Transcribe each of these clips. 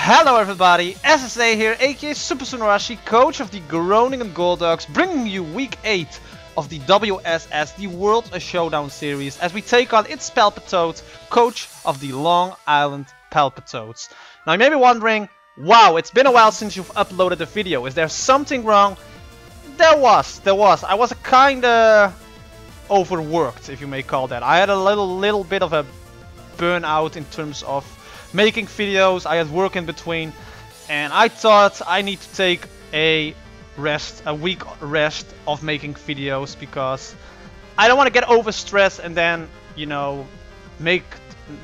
Hello everybody, SSA here, aka Super Sunarashi, coach of the Groningen Golducks, bringing you week 8 of the WSS, the World Showdown series, as we take on ItsPalpitoad, coach of the Long Island Palpitoads. Now you may be wondering, wow, it's been a while since you've uploaded a video, is there something wrong? There was. I was kinda overworked, if you may call that. I had a little bit of a burnout in terms of making videos. I had work in between, and I thought I need to take a week rest of making videos, because I don't want to get overstressed and then, you know, make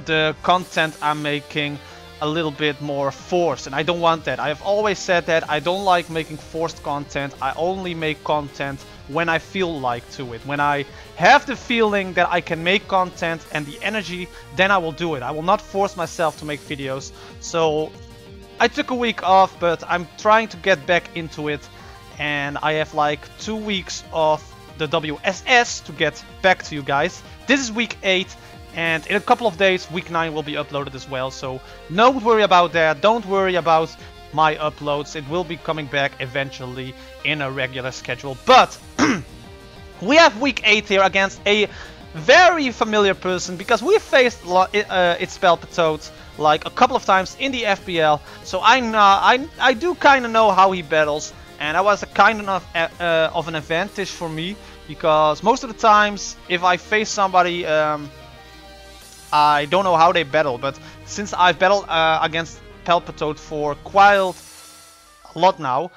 the content I'm making a little bit more forced, and I don't want that. I have always said that I don't like making forced content. I only make content when I feel like to it. When I have the feeling that I can make content and the energy, then I will do it. I will not force myself to make videos. So I took a week off, but I'm trying to get back into it, and I have like 2 weeks of the WSS to get back to you guys. This is week 8. And in a couple of days, week 9 will be uploaded as well, so don't worry about that. Don't worry about my uploads. It will be coming back eventually in a regular schedule. But we have week 8 here against a very familiar person, because we faced ItsPalpitoad like a couple of times in the FPL. So I do kind of know how he battles, and that was a kind of an advantage for me, because most of the times if I face somebody, I don't know how they battle, but since I've battled against Palpitoad for quite a lot now,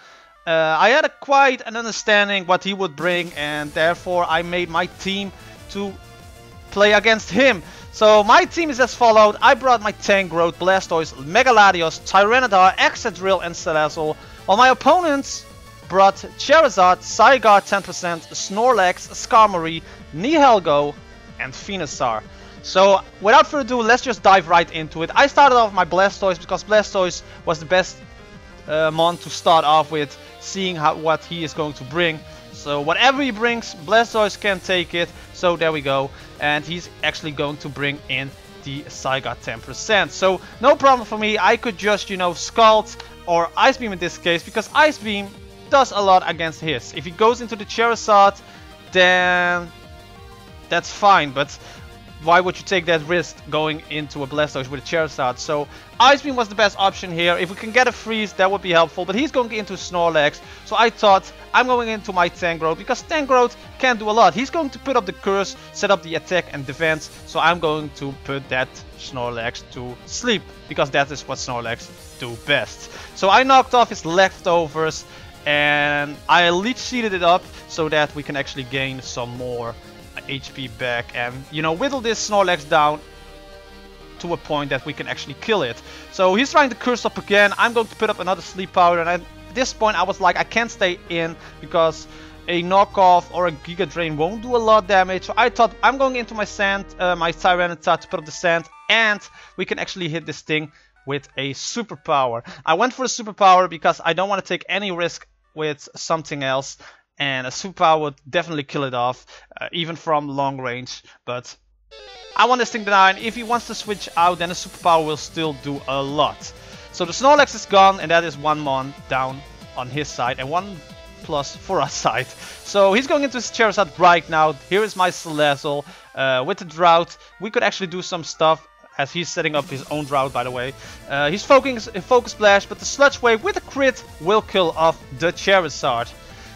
I had quite an understanding what he would bring, and therefore I made my team to play against him. So my team is as followed. I brought my Tangrowth, Blastoise, Megaladios, Tyranitar, Excadrill, and Salazzle, while my opponents brought Charizard, Zygarde 10%, Snorlax, Skarmory, Nihilego, and Venusaur. So without further ado, let's just dive right into it. I started off my Blastoise because Blastoise was the best mon to start off with, seeing what he is going to bring. So whatever he brings, Blastoise can take it. So there we go. And he's actually going to bring in the Zygarde 10%. So no problem for me. I could just, you know, Scald or Ice Beam in this case, because Ice Beam does a lot against his. If he goes into the Charizard, then that's fine. But why would you take that risk going into a Blastoise with a Charizard? So Ice Beam was the best option here. If we can get a freeze, that would be helpful. But he's going into Snorlax. So I thought I'm going into my Tangrowth, because Tangrowth can do a lot. He's going to put up the curse, set up the attack and defense. So I'm going to put that Snorlax to sleep, because that is what Snorlax do best. So I knocked off his leftovers, and I leech seeded it up so that we can actually gain some more HP back, and, you know, whittle this Snorlax down to a point that we can actually kill it. So he's trying to curse up again. I'm going to put up another sleep powder, and at this point I was like, I can't stay in, because a knockoff or a Giga Drain won't do a lot of damage. So I thought I'm going into my sand, my Tyranitar, to put up the sand, and we can actually hit this thing with a superpower. I went for the superpower because I don't want to take any risk with something else, and a superpower would definitely kill it off, even from long range. But I want this thing down. If he wants to switch out, then a superpower will still do a lot. So the Snorlax is gone, and that is 1 mon down on his side, and 1 plus for our side. So he's going into his Charizard right now. Here is my Salazzle. With the Drought, we could actually do some stuff, as he's setting up his own Drought, by the way. He's Focus Splash, but the Sludge Wave with a crit will kill off the Charizard.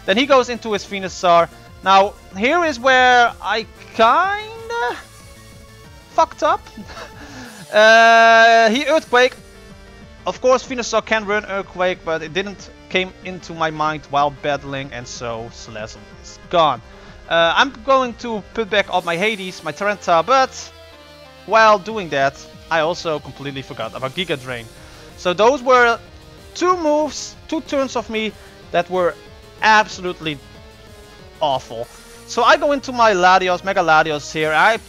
Then he goes into his Venusaur. Now, here is where I kinda fucked up. He Earthquake. Of course, Venusaur can run Earthquake, but it didn't came into my mind while battling, and so Salazzle is gone. I'm going to put back all my Hades, my Tyranitar, but while doing that, I also completely forgot about Giga Drain. So those were 2 moves, 2 turns of me that were absolutely awful. So I go into my Latios, Mega Latios here. I'm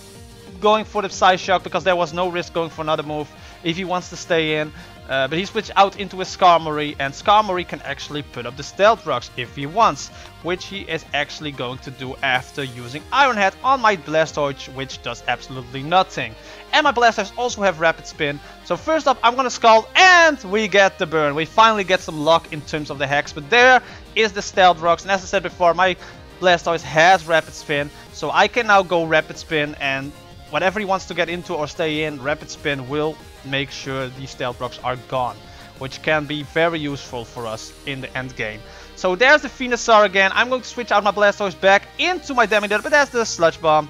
going for the Psy Shock because there was no risk going for another move if he wants to stay in. But he switched out into a Skarmory, and Skarmory can actually put up the Stealth Rocks if he wants, which he is actually going to do after using Iron Head on my Blastoise, which does absolutely nothing. And my Blastoise also have Rapid Spin, so first up I'm gonna Scald, and we get the burn. We finally get some luck in terms of the Hex, but there is the Stealth Rocks, and as I said before, my Blastoise has Rapid Spin, so I can now go Rapid Spin, and whatever he wants to get into or stay in, Rapid Spin will make sure these Stealth Rocks are gone, which can be very useful for us in the end game. So there's the Venusaur again. I'm going to switch out my Blastoise back into my Damodar, but that's the Sludge Bomb.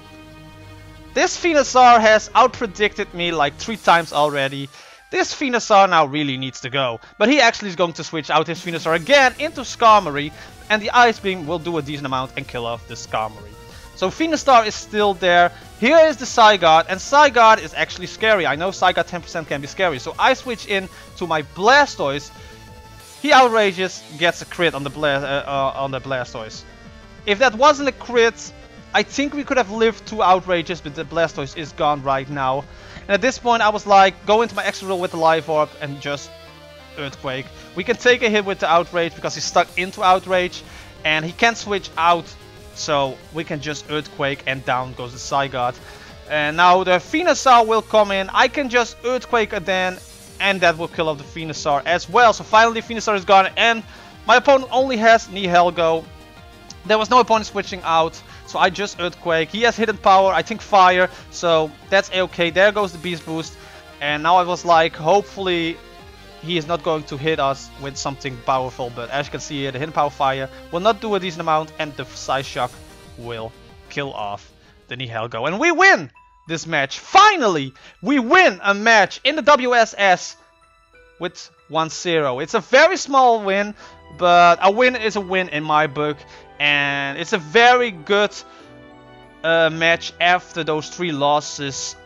This Venusaur has outpredicted me like 3 times already. This Venusaur now really needs to go, but he actually is going to switch out his Venusaur again into Skarmory, and the Ice Beam will do a decent amount and kill off the Skarmory. So Venusaur is still there. Here is the Zygarde, and Zygarde is actually scary. I know Zygarde 10% can be scary, so I switch in to my Blastoise. He outrages, gets a crit on the Blastoise. If that wasn't a crit, I think we could have lived 2 outrages, but the Blastoise is gone right now. And at this point I was like, go into my extra roll with the Life Orb and just Earthquake. We can take a hit with the Outrage because he's stuck into Outrage, and he can't switch out. So we can just Earthquake, and down goes the Zygarde. And now the Venusaur will come in. I can just Earthquake again, and that will kill off the Venusaur as well. So finally Venusaur is gone, and my opponent only has Nihilego. There was no point switching out, so I just Earthquake. He has Hidden Power, I think Fire, so that's okay. There goes the Beast Boost. And now I was like, hopefully he is not going to hit us with something powerful, but as you can see here, the Hidden Power Fire will not do a decent amount, and the Psyshock will kill off the Nihilego. And we win this match! Finally! We win a match in the WSS with 1-0. It's a very small win, but a win is a win in my book, and it's a very good match after those 3 losses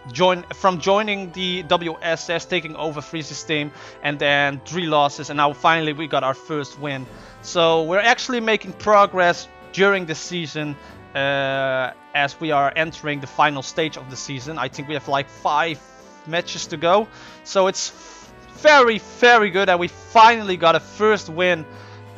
from joining the WSS, taking over Freeze's team, and then 3 losses, and now finally we got our first win. So we're actually making progress during the season as we are entering the final stage of the season. I think we have like 5 matches to go, so it's very, very good that we finally got a first win.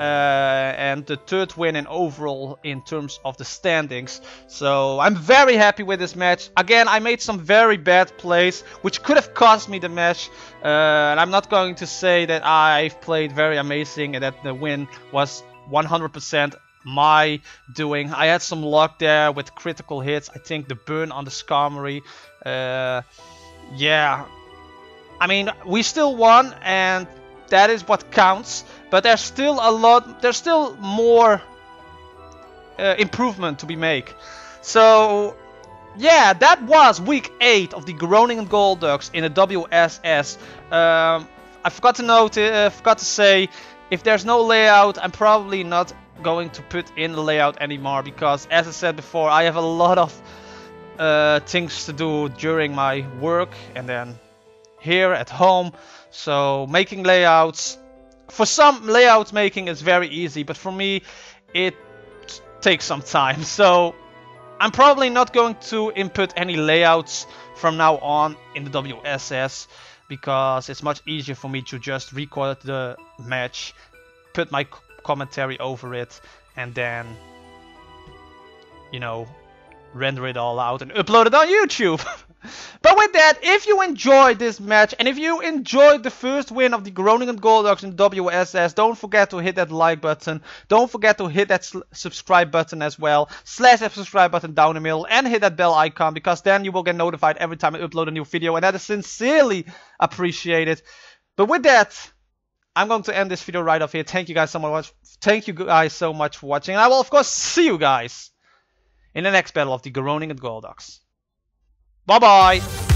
And the 3rd win in overall in terms of the standings. So I'm very happy with this match. Again, I made some very bad plays which could have cost me the match, and I'm not going to say that I've played very amazing and that the win was 100% my doing. I had some luck there with critical hits. I think the burn on the Skarmory, yeah, I mean, we still won, and that is what counts. But there's still more improvement to be made. So yeah, that was week 8 of the Groningen Golducks in the WSS. I forgot to say, if there's no layout, I'm probably not going to put in the layout anymore, because as I said before, I have a lot of things to do during my work and then here at home. So making layouts, for some layout making is very easy, but for me it takes some time. So I'm probably not going to input any layouts from now on in the WSS, because it's much easier for me to just record the match, put my commentary over it, and then, you know, render it all out and upload it on YouTube. But with that, if you enjoyed this match, and if you enjoyed the first win of the Groningen Golducks in WSS, don't forget to hit that like button. Don't forget to hit that subscribe button as well. Slash that subscribe button down the middle, and hit that bell icon, because then you will get notified every time I upload a new video, and that is sincerely appreciated. But with that, I'm going to end this video right off here. Thank you guys so much. Thank you guys so much for watching, and I will of course see you guys in the next battle of the Groningen Golducks. Bye bye!